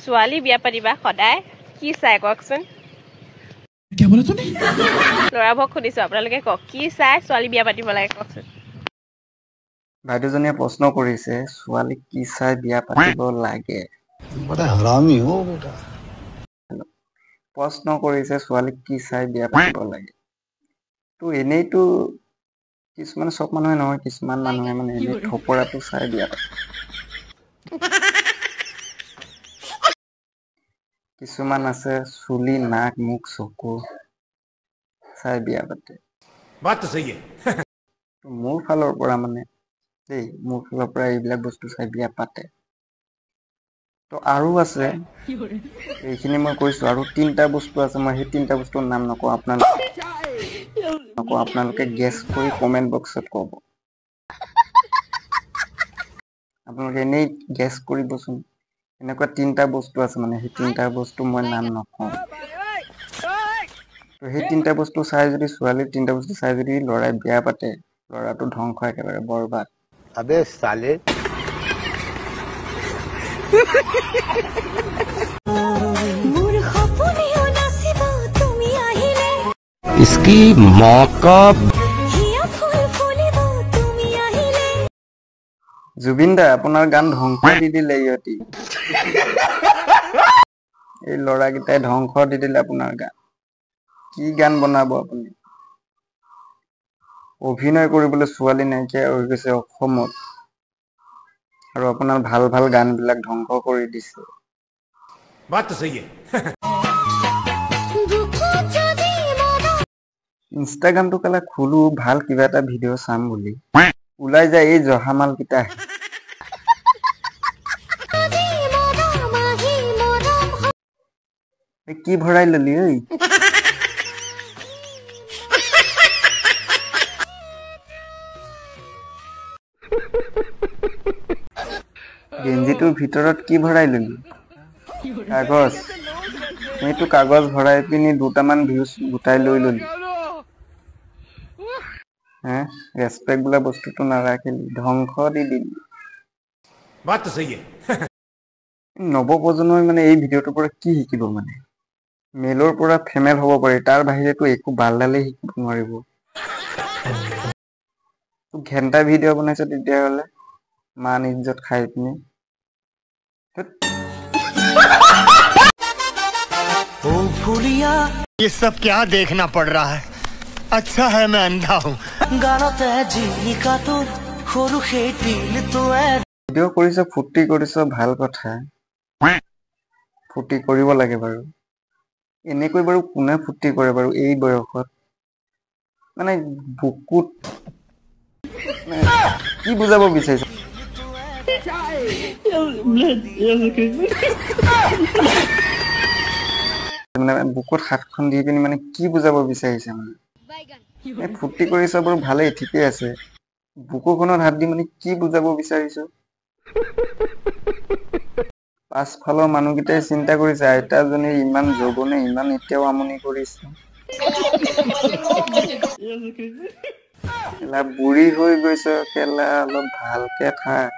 ছোৱালী বিয়া পাতিবা সদায় কি চাই কওকচোন क्या बोला तूने লৰাবোৰক সুধিছো আপোনালোকে কওক কি চাই ছোৱালী বিয়া পাতিব লাগে কওকচোন বাইদেউজনীয়ে প্ৰশ্ন কৰিছে ছোৱালী কি চাই বিয়া পাতিব লাগে बड़ा हरामी हो बेटा প্ৰশ্ন কৰিছে ছোৱালী কি চাই বিয়া পাতিব লাগে তো এনেইতো কিছুমান সব মানুহে নহয় কিছুমান মানুহে মানে এনে থপৰাটো চাই বিয়া পাতে কিছুমান আছে চুলি নাক মুখ চকু চাই বিয়া পাতে बात तो सही है মোৰ ফালৰ পৰা মানে দেই মোৰ ফালৰ পৰা এইবিলাক বস্তু চাই বিয়া পাতে তো আৰু আছে এইখিনি মই কৈছো আৰু তিনটা বস্তু আছে মই সেই তিনটা বস্তুৰ নাম নকওঁ আপোনালোকে গেছ কৰি কমেন্ট বক্সত ক'ব আপোনালোকে এনেই গেছ কৰিবচোন এনেকুৱা তিনটা বস্তু আছে মানে সেই তিনটা বস্তু মই নাম নকওঁ তো সেই তিনটা বস্তু চাই যদি ছোৱালীৰ তিনটা বস্তু চাই যদি লৰাই বিয়া পাতে লৰাটো ধ্বংস একেবাৰে বৰবাদ अबे साले इसकी माँ का জুবিন দা আপোনাৰ গান ধ্বংস দি দিলে ইহঁতি এই লৰাকেইটাই ধ্বংস দি দিলে আপোনাৰ গান কি গান বনাব আপুনি অভিনয় কৰিবলৈ ছোৱালী নাইকিয়া হৈ গৈছে অসমত আৰু আপোনাৰ ভাল ভাল গানবিলাক ধ্বংস কৰি দিছে बात तो सही है ইনষ্টাগ্ৰামটো কেলা খুলো ভাল কিবা এটা ভিডিঅ' চাম বুলি ওলাই যায় এই জহামাল কেইটা কি ভৰাই ললি ঐ গেঞ্জিটোৰ ভিতৰত কি ভৰাই ললি কাগজ এইটো কাগজ ভৰাই পিনি দুটামান ভিউজ গোটাই লৈ ললি হে ৰেসপেক্ট বোলা বস্তুটো নাৰাখিলি ধ্বংস দি দিলি बात तो सही है নৱপ্ৰজন্মই মানে এই ভিডিঅ'টোৰ পৰা কি শিকিব মানে মেলৰ পৰা ফেমেল হ'ব পাৰে তাৰ বাহিৰেতো একো বালডালে শিকিব নোৱাৰিব ঘেন্টা ভিডিঅ' বনাইছে তেতিয়াহ'লে মান ইজ্জত খাই পিনি ये सब क्या देखना पड़ रहा है अच्छा है मैं अंधा हूँ ভিডিঅ' কৰিছ ফূৰ্তি কৰিছ ভাল কথা ফূৰ্তি কৰিব লাগে বাৰু এনেকৈ বাৰু কোনে ফূৰ্তি কৰে বাৰু এই বয়সত মানে বুকুত কি বুজাব বিচাৰিছ মানে বুকুত হাতখন দি পিনি মানে কি বুজাব বিচাৰিছে মানে ফূৰ্তি কৰিছ বাৰু ভালেই ঠিকেই আছে বুকুখনত হাত দি মানে কি বুজাব বিচাৰিছ পাছফালৰ মানুহকেইটাই চিন্তা কৰিছে আইতাজনী ইমান যৌৱনে ইমান এতিয়াও আমনি কৰিছে কেলা বুঢ়ী হৈ গৈছ কেলা অলপ ভালকে থাক